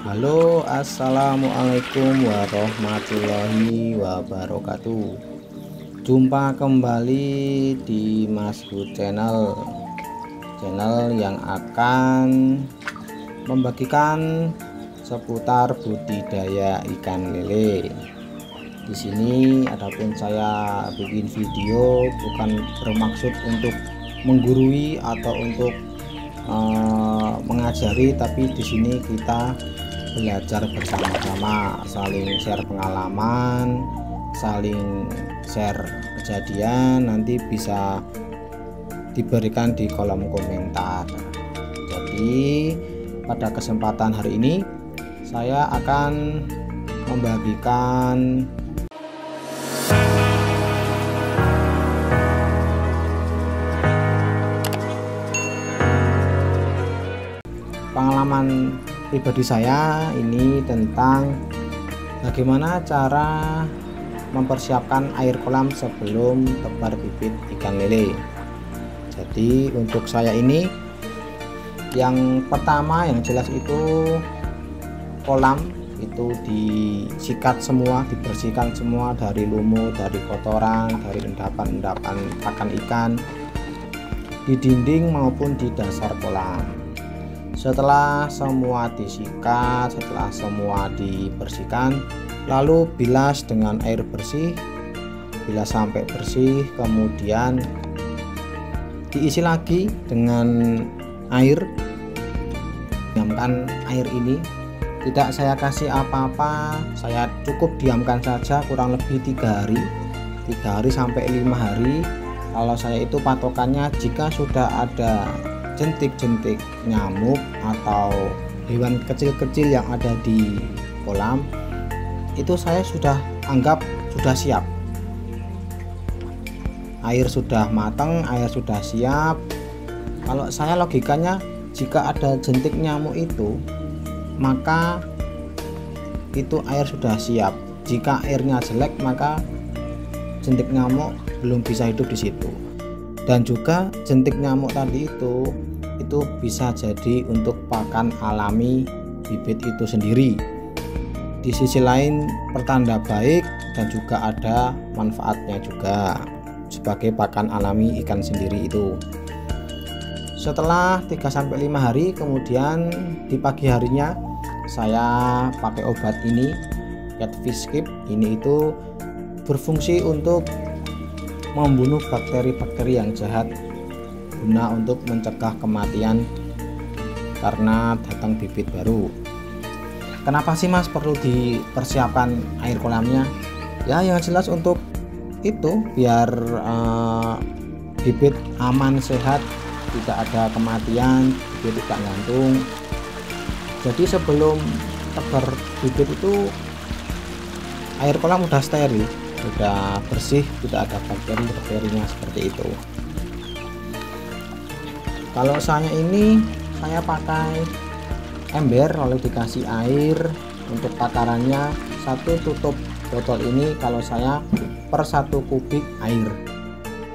Halo, assalamualaikum warahmatullahi wabarakatuh. Jumpa kembali di Mas Hu Channel yang akan membagikan seputar budidaya ikan lele. Di sini adapun saya bikin video bukan bermaksud untuk menggurui atau untuk mengajari, tapi di sini kita belajar bersama-sama, saling share pengalaman, saling share kejadian, nanti bisa diberikan di kolom komentar. Jadi pada kesempatan hari ini saya akan membagikan pengalaman pribadi saya ini tentang bagaimana cara mempersiapkan air kolam sebelum tebar bibit ikan lele. Jadi untuk saya ini yang pertama yang jelas itu kolam itu disikat semua, dibersihkan semua dari lumut, dari kotoran, dari endapan-endapan pakan ikan di dinding maupun di dasar kolam. Setelah semua disikat, setelah semua dibersihkan, lalu bilas dengan air bersih, bilas sampai bersih, kemudian diisi lagi dengan air. Diamkan air ini, tidak saya kasih apa-apa, saya cukup diamkan saja kurang lebih 3 hari sampai 5 hari. Kalau saya itu patokannya jika sudah ada jentik-jentik nyamuk atau hewan kecil-kecil yang ada di kolam, itu saya sudah anggap sudah siap. Air sudah matang, air sudah siap. Kalau saya logikanya, jika ada jentik nyamuk itu, maka itu air sudah siap. Jika airnya jelek, maka jentik nyamuk belum bisa hidup di situ. Dan juga jentik nyamuk tadi itu bisa jadi untuk pakan alami bibit itu sendiri. Di sisi lain pertanda baik dan juga ada manfaatnya juga sebagai pakan alami ikan sendiri itu. Setelah 3-5 hari, kemudian di pagi harinya saya pakai obat ini, Catfish Keep. Ini itu berfungsi untuk membunuh bakteri-bakteri yang jahat guna untuk mencegah kematian karena datang bibit baru. Kenapa sih Mas perlu dipersiapkan air kolamnya? Ya yang jelas untuk itu biar bibit aman, sehat, tidak ada kematian, bibit tidak gantung. Jadi sebelum tebar bibit itu air kolam udah steril, sudah bersih, tidak ada bakteri-bakterinya seperti itu. Kalau saya ini saya pakai ember lalu dikasih air. Untuk takarannya satu tutup botol ini kalau saya per 1 kubik air.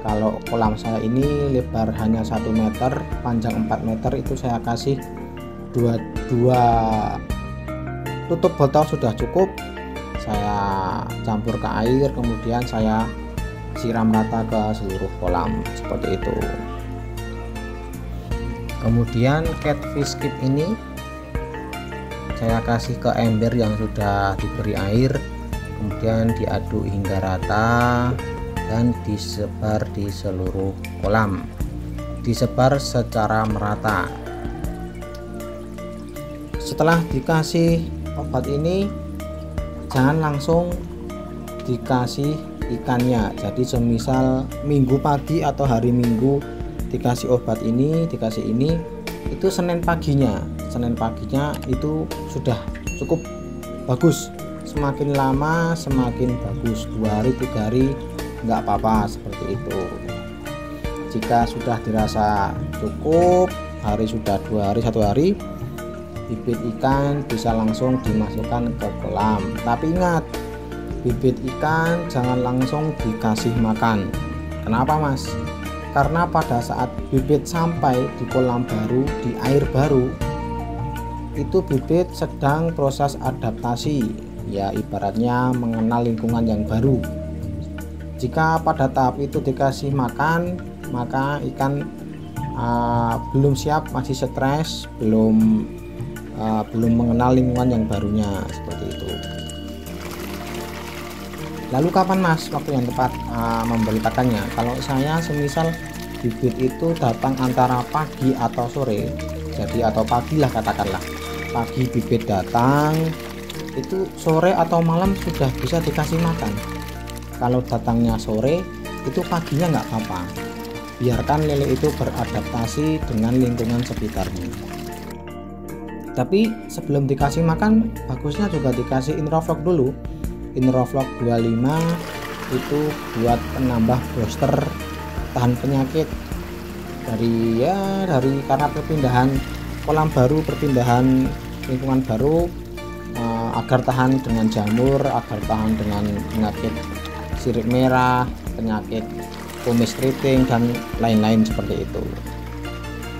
Kalau kolam saya ini lebar hanya 1 meter, panjang 4 meter, itu saya kasih 2 tutup botol sudah cukup. Saya campur ke air, kemudian saya siram rata ke seluruh kolam seperti itu. Kemudian Catfish Keep ini saya kasih ke ember yang sudah diberi air, kemudian diaduk hingga rata dan disebar di seluruh kolam, disebar secara merata. Setelah dikasih obat ini, jangan langsung dikasih ikannya. Jadi semisal minggu pagi atau hari Minggu dikasih obat ini, dikasih ini, itu Senin paginya itu sudah cukup bagus. Semakin lama semakin bagus, 2 hari 3 hari nggak apa-apa seperti itu. Jika sudah dirasa cukup, hari sudah 2 hari 1 hari, bibit ikan bisa langsung dimasukkan ke kolam. Tapi ingat, bibit ikan jangan langsung dikasih makan. Kenapa Mas? Karena pada saat bibit sampai di kolam baru, di air baru, itu bibit sedang proses adaptasi, ya ibaratnya mengenal lingkungan yang baru. Jika pada tahap itu dikasih makan, maka ikan belum siap, masih stres, belum mengenal lingkungan yang barunya, seperti itu. Lalu kapan Mas waktu yang tepat memberi pakannya? Kalau saya semisal bibit itu datang antara pagi atau sore, jadi atau pagi lah katakanlah, pagi bibit datang, itu sore atau malam sudah bisa dikasih makan. Kalau datangnya sore, itu paginya nggak apa-apa, biarkan lele itu beradaptasi dengan lingkungan sekitarnya. Tapi sebelum dikasih makan, bagusnya juga dikasih Inroflok dulu. Inroflok 25 itu buat penambah booster tahan penyakit dari karena perpindahan kolam baru, perpindahan lingkungan baru, agar tahan dengan jamur, agar tahan dengan penyakit sirip merah, penyakit kumis keriting dan lain-lain seperti itu.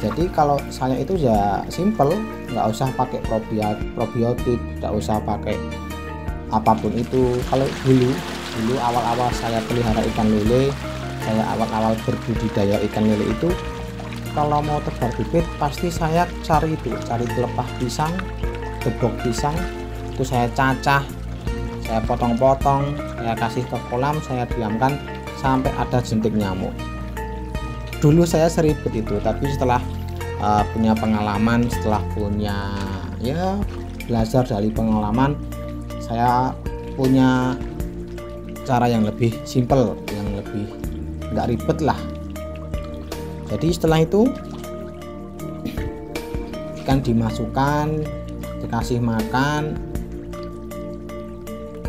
Jadi kalau saya itu ya simple, nggak usah pakai probiotik, nggak usah pakai apapun itu. Kalau dulu awal-awal saya pelihara ikan lele, saya awal-awal berbudidaya ikan lele itu, kalau mau tebar bibit pasti saya cari pelepah pisang, gebok pisang, itu saya cacah, saya potong-potong, saya kasih ke kolam, saya diamkan sampai ada jentik nyamuk. Dulu saya seribet itu, tapi setelah punya pengalaman, setelah punya belajar dari pengalaman, saya punya cara yang lebih simple, yang lebih nggak ribet lah. Jadi setelah itu ikan dimasukkan, dikasih makan,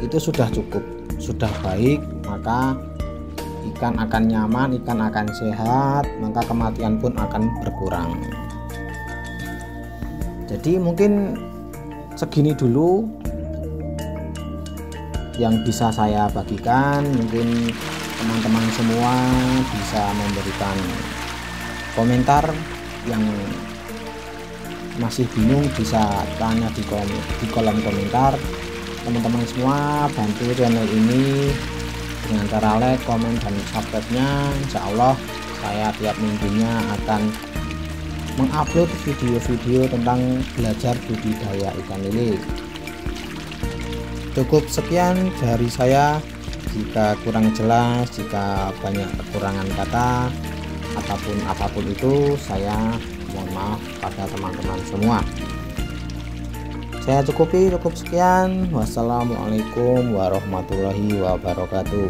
itu sudah cukup, sudah baik, maka ikan akan nyaman, ikan akan sehat, maka kematian pun akan berkurang. Jadi mungkin segini dulu yang bisa saya bagikan. Mungkin teman-teman semua bisa memberikan komentar, yang masih bingung bisa tanya di kolom komentar. Teman-teman semua bantu channel ini dengan cara like, komen, dan subscribe-nya. Insya Allah saya tiap minggunya akan mengupload video-video tentang belajar budidaya ikan lele. Cukup sekian dari saya. Jika kurang jelas, jika banyak kekurangan kata ataupun apapun itu, saya mohon maaf pada teman-teman semua. Saya cukup sekian. Wassalamualaikum warahmatullahi wabarakatuh.